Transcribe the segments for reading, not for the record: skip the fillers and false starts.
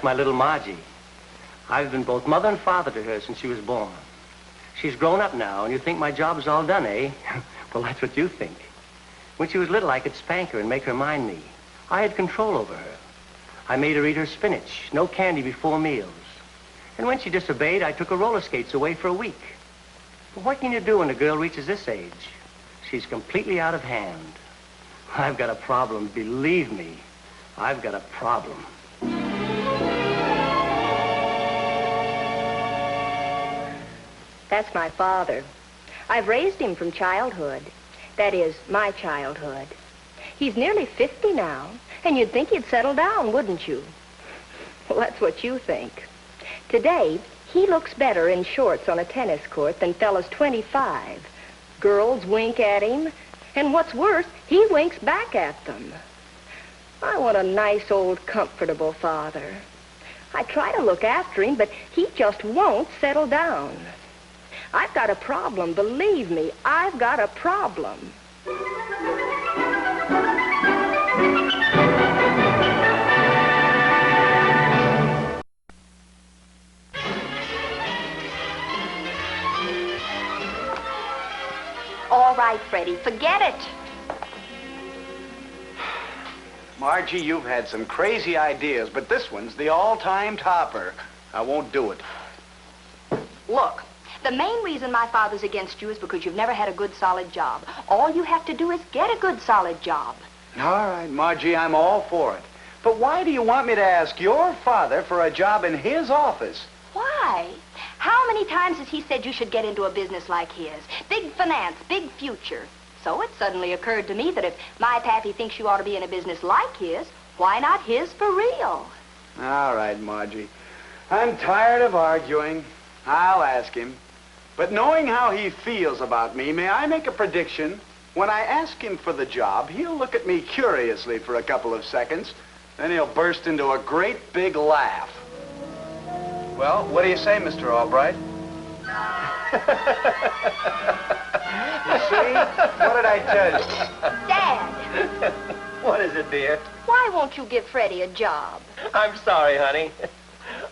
My little Margie. I've been both mother and father to her since she was born. She's grown up now, and you think my job is all done, eh? Well, that's what you think. When she was little, I could spank her and make her mind me. I had control over her. I made her eat her spinach, no candy before meals. And when she disobeyed, I took her roller skates away for a week. But what can you do when a girl reaches this age? She's completely out of hand. I've got a problem, believe me. I've got a problem. That's my father. I've raised him from childhood. That is, my childhood. He's nearly 50 now, and you'd think he'd settle down, wouldn't you? Well, that's what you think. Today, he looks better in shorts on a tennis court than fellas 25. Girls wink at him, and what's worse, he winks back at them. I want a nice, old, comfortable father. I try to look after him, but he just won't settle down. I've got a problem, believe me, I've got a problem. All right, Freddie, forget it. Margie, you've had some crazy ideas, but this one's the all-time topper. I won't do it. Look. The main reason my father's against you is because you've never had a good, solid job. All you have to do is get a good, solid job. All right, Margie, I'm all for it. But why do you want me to ask your father for a job in his office? Why? How many times has he said you should get into a business like his? Big finance, big future. So it suddenly occurred to me that if my pappy thinks you ought to be in a business like his, why not his for real? All right, Margie. I'm tired of arguing. I'll ask him. But knowing how he feels about me, may I make a prediction? When I ask him for the job, he'll look at me curiously for a couple of seconds. Then he'll burst into a great big laugh. Well, what do you say, Mr. Albright? You see? What did I tell you? Dad! What is it, dear? Why won't you give Freddie a job? I'm sorry, honey.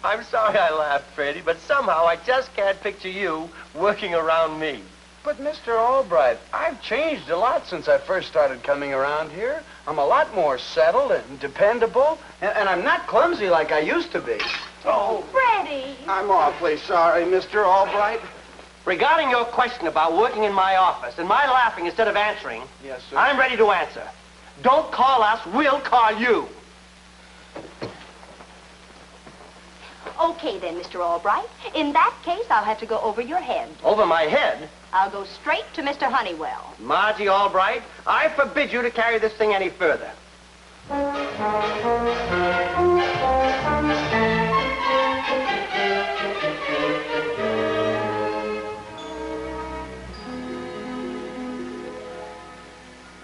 I'm sorry I laughed, Freddie, but somehow I just can't picture you working around me. But, Mr. Albright, I've changed a lot since I first started coming around here. I'm a lot more settled and dependable, and I'm not clumsy like I used to be. Oh, Freddie! I'm awfully sorry, Mr. Albright. Regarding your question about working in my office and my laughing instead of answering, yes, sir. I'm ready to answer. Don't call us, we'll call you. Okay, then, Mr. Albright. In that case, I'll have to go over your head. Over my head? I'll go straight to Mr. Honeywell. Margie Albright, I forbid you to carry this thing any further.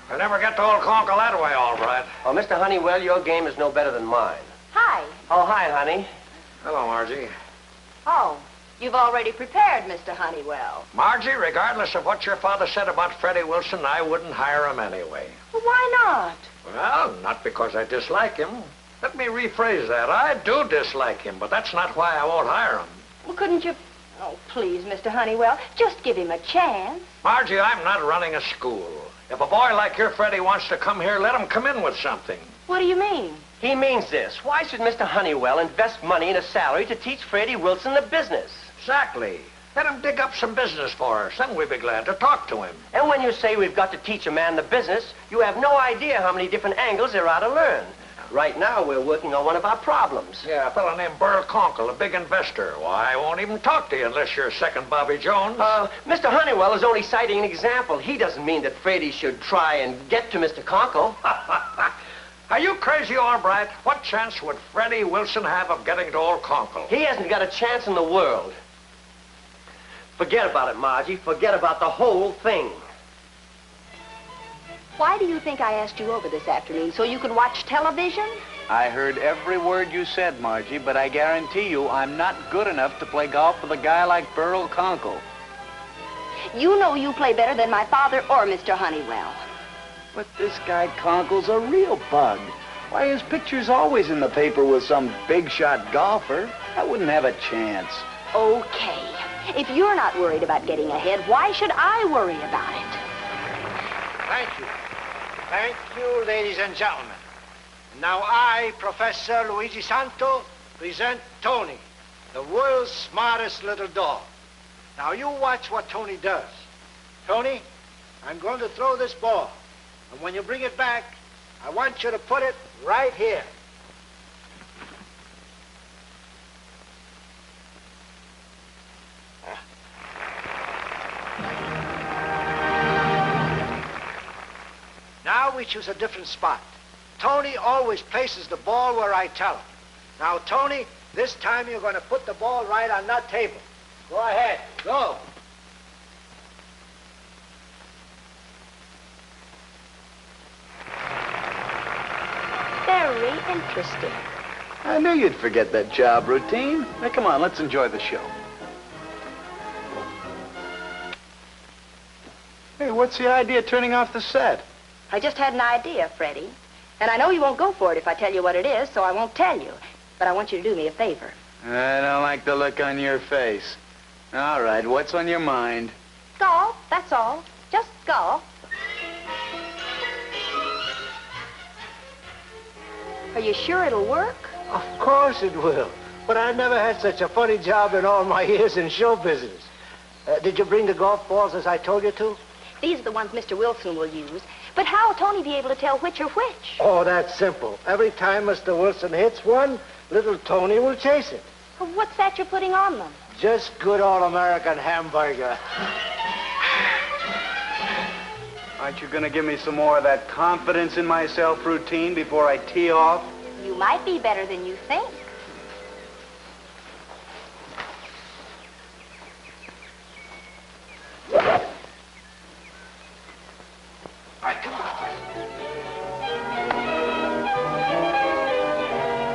I never get to old Conkle that way, Albright. Oh, Mr. Honeywell, your game is no better than mine. Hi. Oh, hi, honey. Hello, Margie. Oh, you've already prepared, Mr. Honeywell. Margie, regardless of what your father said about Freddie Wilson, I wouldn't hire him anyway. Well, why not? Well, not because I dislike him. Let me rephrase that. I do dislike him, but that's not why I won't hire him. Well, couldn't you... Oh, please, Mr. Honeywell, just give him a chance. Margie, I'm not running a school. If a boy like your Freddie wants to come here, let him come in with something. What do you mean? He means this. Why should Mr. Honeywell invest money in a salary to teach Freddie Wilson the business? Exactly. Let him dig up some business for us, then we'd be glad to talk to him. And when you say we've got to teach a man the business, you have no idea how many different angles there are to learn. Right now, we're working on one of our problems. Yeah, a fellow named Burl Conkle, a big investor. Why, I won't even talk to you unless you're second Bobby Jones. Mr. Honeywell is only citing an example. He doesn't mean that Freddie should try and get to Mr. Conkle. Are you crazy, Albright? What chance would Freddie Wilson have of getting to old Conkle? He hasn't got a chance in the world. Forget about it, Margie. Forget about the whole thing. Why do you think I asked you over this afternoon? So you could watch television? I heard every word you said, Margie, but I guarantee you I'm not good enough to play golf with a guy like Burl Conkle. You know you play better than my father or Mr. Honeywell. But this guy Conkle's a real bug. Why, his picture's always in the paper with some big-shot golfer. I wouldn't have a chance. Okay. If you're not worried about getting ahead, why should I worry about it? Thank you. Thank you, ladies and gentlemen. Now I, Professor Luigi Santo, present Tony, the world's smartest little dog. Now you watch what Tony does. Tony, I'm going to throw this ball. And when you bring it back, I want you to put it right here. Now we choose a different spot. Tony always places the ball where I tell him. Now, Tony, this time you're going to put the ball right on that table. Go ahead. Go. Very interesting. I knew you'd forget that job routine. Now, come on, let's enjoy the show. Hey, what's the idea of turning off the set? I just had an idea, Freddie. And I know you won't go for it if I tell you what it is, so I won't tell you. But I want you to do me a favor. I don't like the look on your face. All right, what's on your mind? Golf, that's all. Just golf. Are you sure it'll work? Of course it will. But I never had such a funny job in all my years in show business. Did you bring the golf balls as I told you to? These are the ones Mr. Wilson will use. But how'll Tony be able to tell which are which? Oh, that's simple. Every time Mr. Wilson hits one, little Tony will chase it. Well, what's that you're putting on them? Just good all-American hamburger. Aren't you going to give me some more of that confidence in myself routine before I tee off? You might be better than you think.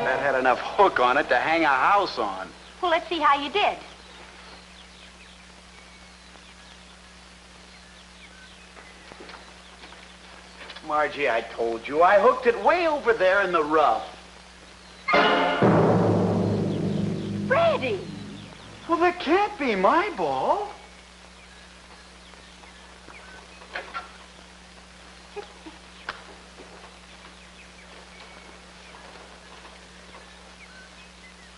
That had enough hook on it to hang a house on. Well, let's see how you did. Margie, I told you, I hooked it way over there in the rough. Freddie! Well, that can't be my ball.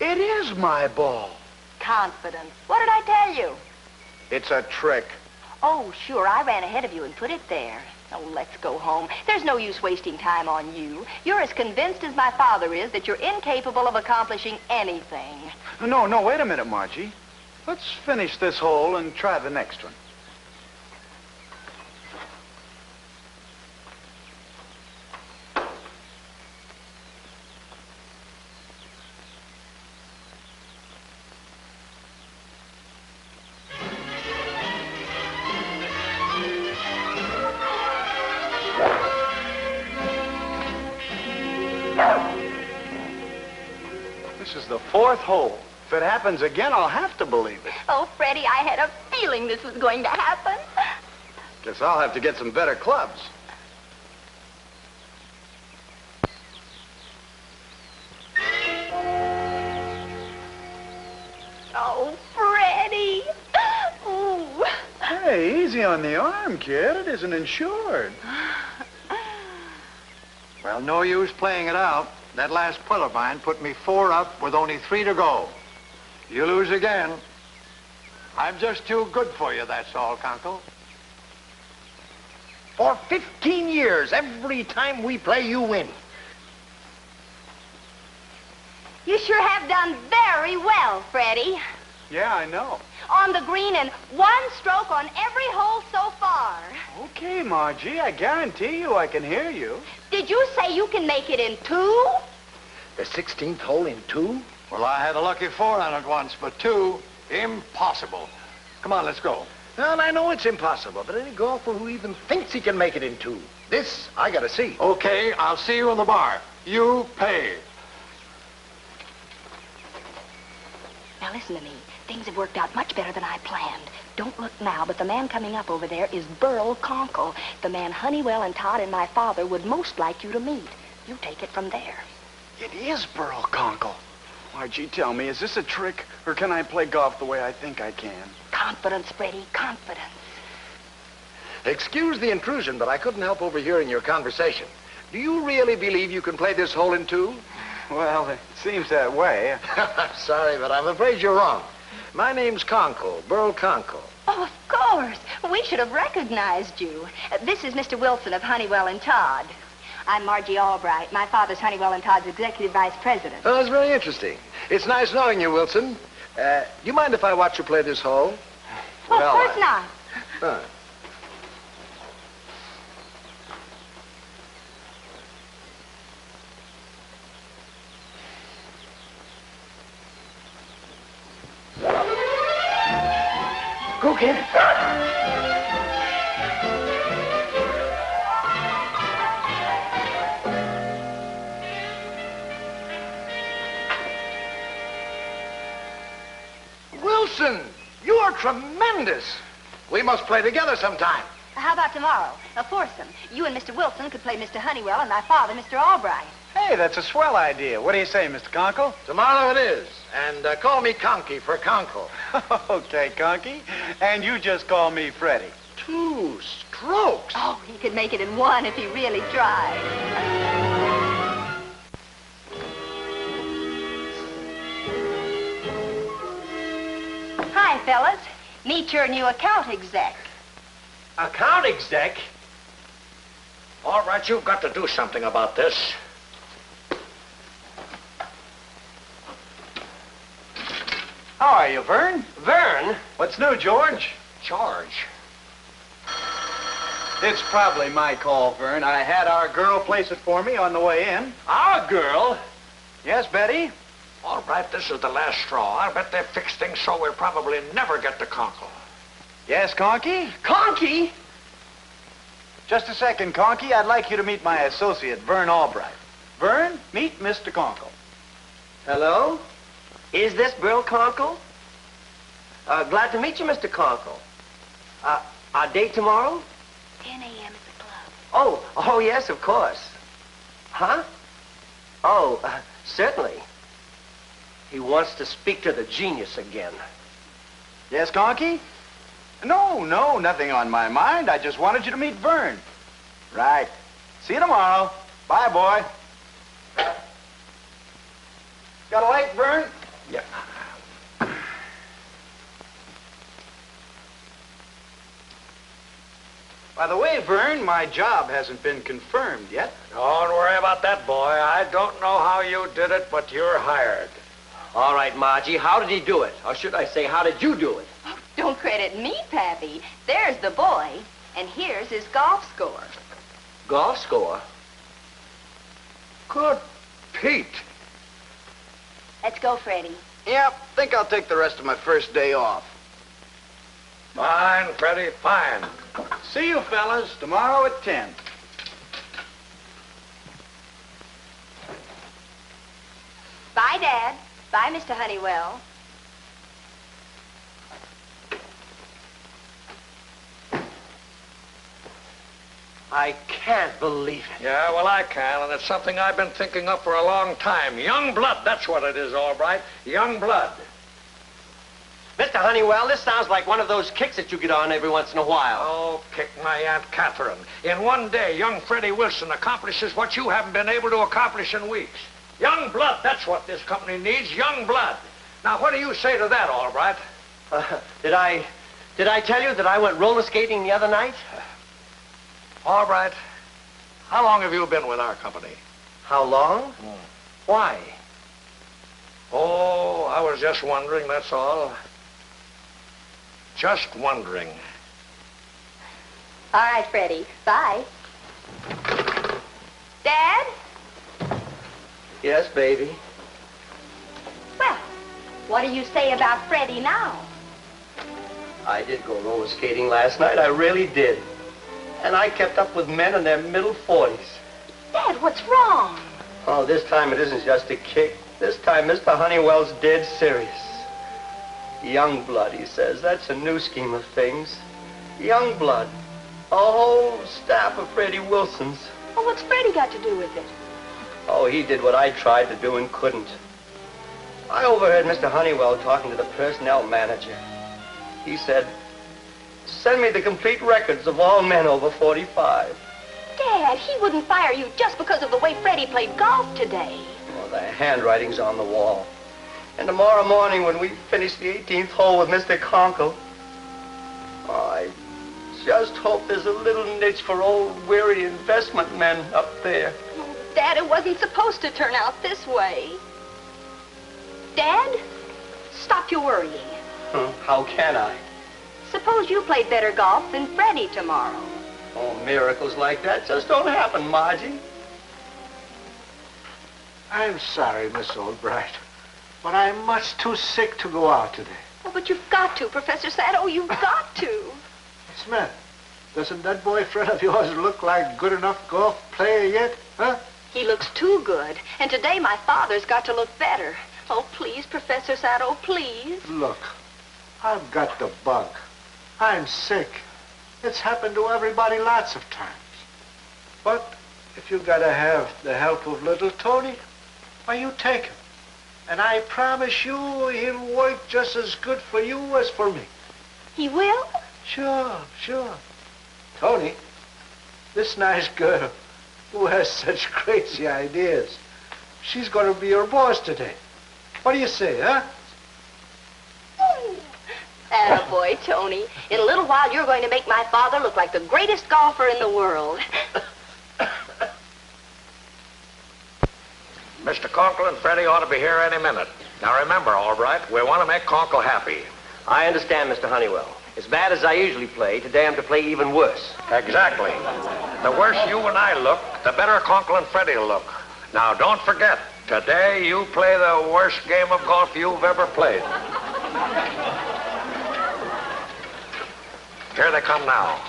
It is my ball. Confidence. What did I tell you? It's a trick. Oh, sure, I ran ahead of you and put it there. Oh, let's go home. There's no use wasting time on you. You're as convinced as my father is that you're incapable of accomplishing anything. No, wait a minute, Margie. Let's finish this hole and try the next one. This is the fourth hole. If it happens again, I'll have to believe it. Oh, Freddie, I had a feeling this was going to happen. Guess I'll have to get some better clubs. Oh, Freddie. Ooh. Hey, easy on the arm, kid. It isn't insured. Well, no use playing it out. That last pull of mine put me 4 up with only 3 to go. You lose again. I'm just too good for you, that's all, Conkle. For 15 years, every time we play, you win. You sure have done very well, Freddie. Yeah, I know. On the green and one stroke on every hole so far. Okay, Margie, I guarantee you I can hear you. Did you say you can make it in 2? The 16th hole in 2? Well, I had a lucky 4 on it once, but 2, impossible. Come on, let's go. Well, I know it's impossible, but any golfer who even thinks he can make it in 2. This, I gotta see. Okay, I'll see you in the bar. You pay. Now listen to me. Things have worked out much better than I planned. Don't look now, but the man coming up over there is Burl Conkle, the man Honeywell and Todd and my father would most like you to meet. You take it from there. It is Burl Conkle. Margie, tell me, is this a trick, or can I play golf the way I think I can? Confidence, Freddie, confidence. Excuse the intrusion, but I couldn't help overhearing your conversation. Do you really believe you can play this hole in 2? Well, it seems that way. Sorry, but I'm afraid you're wrong. My name's Conkle, Burl Conkle. Oh, of course. We should have recognized you. This is Mr. Wilson of Honeywell and Todd. I'm Margie Albright. My father's Honeywell and Todd's executive vice president. Oh, that's very interesting. It's nice knowing you, Wilson. Do you mind if I watch you play this hole? Oh, of course not. Huh. Go get it. Wilson, you are tremendous. We must play together sometime. How about tomorrow? A foursome. You and Mr. Wilson could play Mr. Honeywell and my father, Mr. Albright. Hey, that's a swell idea. What do you say, Mr. Conkle? Tomorrow it is. And call me Conky for Conkle. Okay, Conky. And you just call me Freddie. 2 strokes. Oh, he could make it in 1 if he really tried. Hi, fellas. Meet your new account exec. Account exec? All right, you've got to do something about this. How are you, Vern? Vern? What's new, George? George. It's probably my call, Vern. I had our girl place it for me on the way in. Our girl? Yes, Betty? All right, this is the last straw. I bet they fixed things so we'll probably never get to Conkle. Yes, Conky? Conky? Just a second, Conky. I'd like you to meet my associate, Vern Albright. Vern, meet Mr. Conkle. Hello? Is this Burl Conkle? Glad to meet you, Mr. Conkle. Our date tomorrow? 10 a.m. at the club. Oh, yes, of course. Huh? Oh, certainly. He wants to speak to the genius again. Yes, Conky? No, nothing on my mind. I just wanted you to meet Vern. Right. See you tomorrow. Bye, boy. Got a light, Vern? Yeah. By the way, Vern, my job hasn't been confirmed yet. Don't worry about that, boy. I don't know how you did it, but you're hired. All right, Margie, how did he do it? Or should I say, how did you do it? Oh, don't credit me, Pappy. There's the boy, and here's his golf score. Golf score? Good Pete. Let's go, Freddie. Yep, think I'll take the rest of my first day off. Fine, Freddie, fine. See you, fellas, tomorrow at 10. Bye, Dad. Bye, Mr. Honeywell. I can't believe it. Yeah, well, I can, and it's something I've been thinking of for a long time. Young blood, that's what it is, all right. Young blood. Mr. Honeywell, this sounds like one of those kicks that you get on every once in a while. Oh, kick my Aunt Catherine. In one day, young Freddie Wilson accomplishes what you haven't been able to accomplish in weeks. Young blood, that's what this company needs, young blood. Now, what do you say to that, Albright? Did I tell you that I went roller skating the other night? Albright, how long have you been with our company? How long? Why? Oh, I was just wondering, that's all. Just wondering. All right, Freddie. Bye. Dad? Yes, baby. Well, what do you say about Freddie now? I did go roller skating last night. I really did. And I kept up with men in their middle 40s. Dad, what's wrong? Oh, this time it isn't just a kick. This time Mr. Honeywell's dead serious. Young blood, he says. That's a new scheme of things. Young blood. A whole staff of Freddie Wilsons. Well, what's Freddie got to do with it? Oh, he did what I tried to do and couldn't. I overheard Mr. Honeywell talking to the personnel manager. He said, send me the complete records of all men over 45. Dad, he wouldn't fire you just because of the way Freddie played golf today. Well, the handwriting's on the wall. And tomorrow morning when we finish the 18th hole with Mr. Conkle, I just hope there's a little niche for old weary investment men up there. Dad, it wasn't supposed to turn out this way. Dad, stop your worrying. How can I? Suppose you played better golf than Freddie tomorrow. Oh, miracles like that just don't happen, Margie. I'm sorry, Miss Albright, but I'm much too sick to go out today. Oh, but you've got to, Professor Santo. You've got to. Smith, doesn't that boyfriend of yours look like good enough golf player yet, huh? He looks too good, and today my father's got to look better. Oh, please, Professor Santo, please. Look, I've got the bug. I'm sick. It's happened to everybody lots of times. But if you gotta have the help of little Tony, why, you take him. And I promise you he'll work just as good for you as for me. He will? Sure. Tony, this nice girl who has such crazy ideas, she's gonna be your boss today. What do you say, huh? Attaboy, Tony. In a little while, you're going to make my father look like the greatest golfer in the world. Mr. Conkle and Freddie ought to be here any minute. Now remember, Albright, we want to make Conkle happy. I understand, Mr. Honeywell. As bad as I usually play, today I'm to play even worse. Exactly. The worse you and I look, the better Conkle and Freddie will look. Now, don't forget, today you play the worst game of golf you've ever played. Here they come now.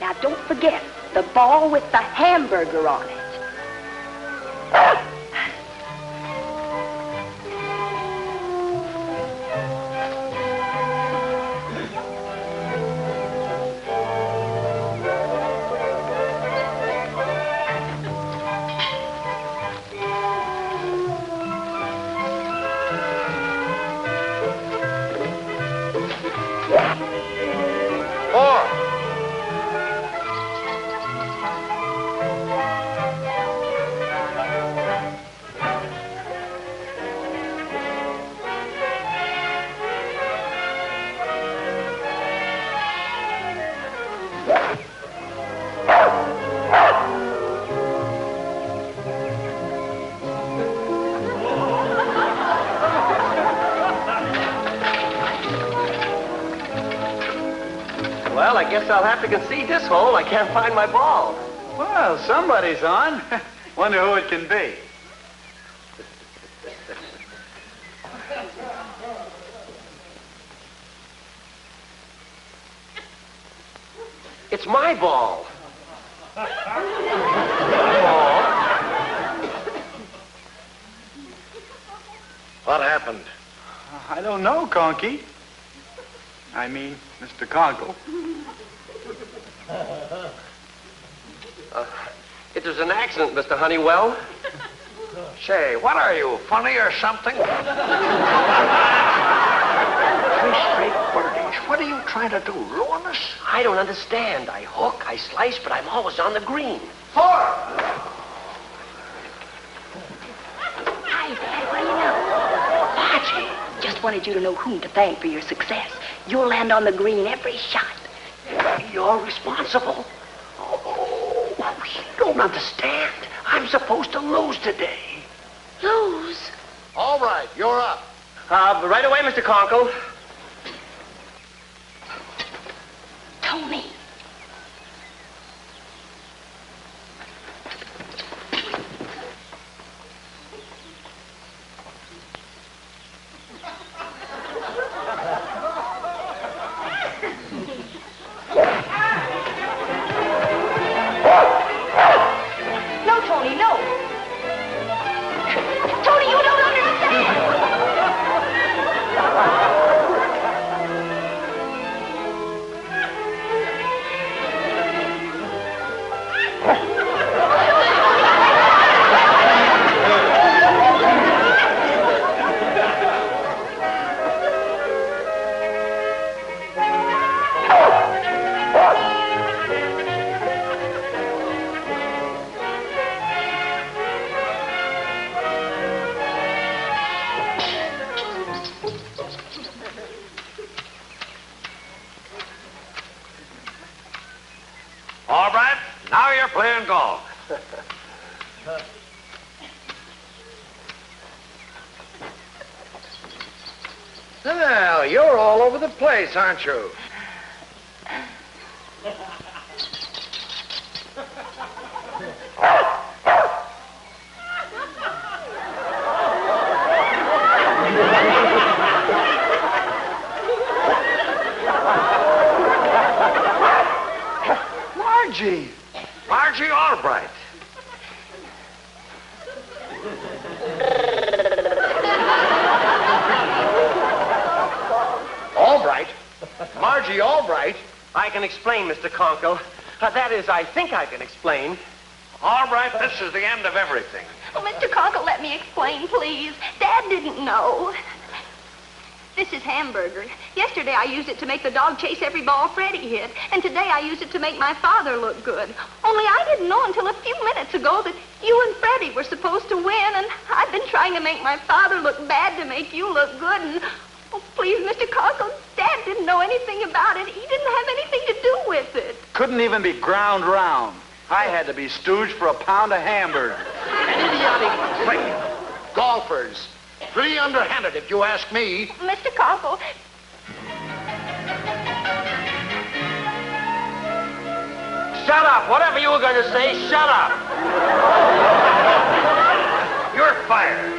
Now, don't forget, the ball with the hamburger on it. Well, I guess I'll have to concede this hole. I can't find my ball. Well, somebody's on. Wonder who it can be. It's my ball. What happened? I don't know, Conky. I mean, Mr. Conkle. It was an accident, Mr. Honeywell. Say, what are you, funny or something? 3 straight birdies. What are you trying to do, ruin us? I don't understand. I hook, I slice, but I'm always on the green. 4. Hi, Dad. What do you know? Margie, just wanted you to know whom to thank for your success. You'll land on the green every shot. You're responsible. Oh, you don't understand. I'm supposed to lose today. Lose? All right, you're up. Right away, Mr. Conkle. Tony. No, Tony, no. Tony, you don't understand. Albright, now you're playing golf. Well, you're all over the place, aren't you? Margie! Margie Albright. Albright? Margie Albright? I can explain, Mr. Conkle. That is, I think I can explain. Albright, this is the end of everything. Oh, Mr. Conkle, let me explain, please. Dad didn't know. This is hamburger. Yesterday I used it to make the dog chase every ball Freddie hit, and today I used it to make my father look good. Only I didn't know until a few minutes ago that you and Freddie were supposed to win, and I've been trying to make my father look bad to make you look good, and oh, please, Mr. Conkle, Dad didn't know anything about it. He didn't have anything to do with it. Couldn't even be ground round. I had to be stooged for a pound of hamburger. Idiotic trick. Golfers. Pretty underhanded, if you ask me. Mr. Conkle, Shut up! Whatever you were going to say, shut up! You're fired.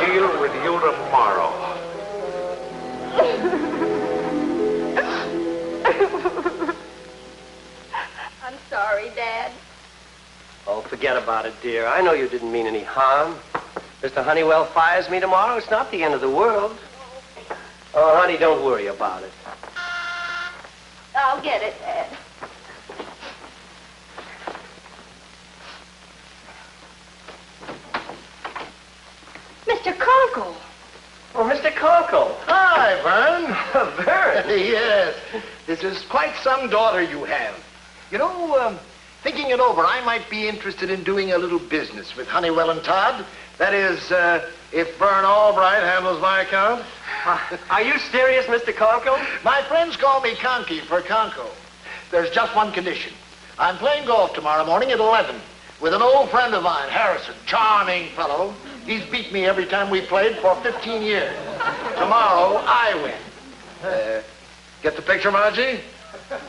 Deal with you tomorrow. I'm sorry, Dad. Oh, forget about it, dear. I know you didn't mean any harm. Mr. Honeywell fires me tomorrow. It's not the end of the world. Oh, honey, don't worry about it. I'll get it, Dad. Mr. Conkle. Oh, Mr. Conkle. Hi, Vern. Vern. Yes. This is quite some daughter you have. You know, thinking it over, I might be interested in doing a little business with Honeywell and Todd. That is, if Vern Albright handles my account. Are you serious, Mr. Conkle? My friends call me Conky for Conco. There's just one condition. I'm playing golf tomorrow morning at 11 with an old friend of mine, Harrison. Charming fellow. He's beat me every time we played for 15 years. Tomorrow, I win. Get the picture, Margie?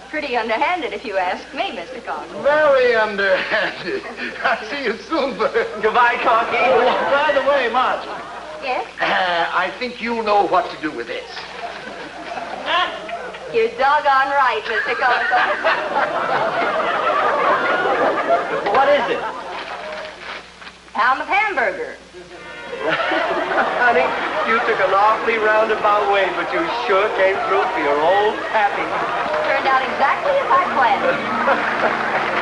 Pretty underhanded, if you ask me, Mr. Conkle. Very underhanded. I'll see you soon, Vern. Goodbye, Conky. By the way, Margie. Yes? I think you know what to do with this. You're doggone right, Mr. Conkle. What is it? Pound of hamburger. Honey, you took an awfully roundabout way, but you sure came through for your old pappy. Turned out exactly as I planned.